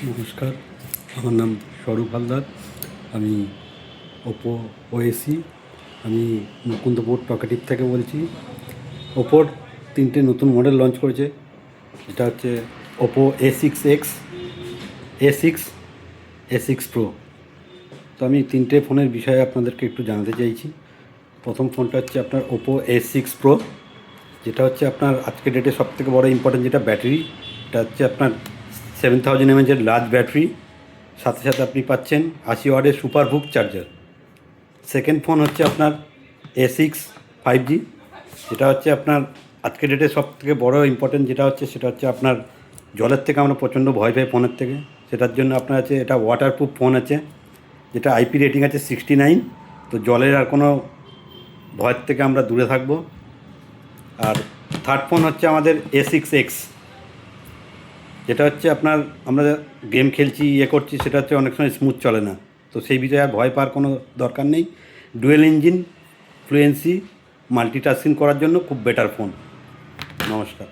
নমস্কার, আমার নাম স্বরূপ হালদার। আমি ওপো ওএসি, আমি মুকুন্দপুর টকেটিভ থেকে বলছি। ওপোর 3টে নতুন মডেল লঞ্চ করেছে, যেটা হচ্ছে Oppo A6X, A6, A6 pro. তো আমি 3টে ফোনের বিষয়ে আপনাদেরকে একটু জানাতে চাইছি। প্রথম ফোনটা হচ্ছে আপনার ওপো A6 প্রো, যেটা হচ্ছে আপনার আজকের ডেটে সবথেকে বড় ইম্পর্টেন্ট যেটা ব্যাটারি। এটা হচ্ছে আপনার 7000 mAh লার্জ ব্যাটারি, সাথে সাথে আপনি পাচ্ছেন 80 ওয়াটের সুপার বুক চার্জার। সেকেন্ড ফোন হচ্ছে আপনার A6 5G, যেটা হচ্ছে আপনার আজকের ডেটে সবথেকে বড় ইম্পর্টেন্ট যেটা হচ্ছে সেটা হচ্ছে আপনার জলের থেকে আমরা প্রচণ্ড ভয় পাই ফোনের থেকে। সেটার জন্য আপনার আছে এটা ওয়াটারপ্রুফ ফোন আছে, যেটা IP রেটিং আছে 69। তো জলের আর কোনো ভয়ের থেকে আমরা দূরে থাকবো। আর থার্ড ফোন হচ্ছে আমাদের A6X, যেটা হচ্ছে আপনার আমরা গেম খেলছি করছি, সেটা হচ্ছে অনেক সময় স্মুথ চলে না। তো সেই বিষয়ে আর ভয় পাওয়ার কোনো দরকার নেই। ডুয়েল ইঞ্জিন, ফ্লুয়েন্সি, মাল্টিটাস্কিং করার জন্য খুব বেটার ফোন। নমস্কার।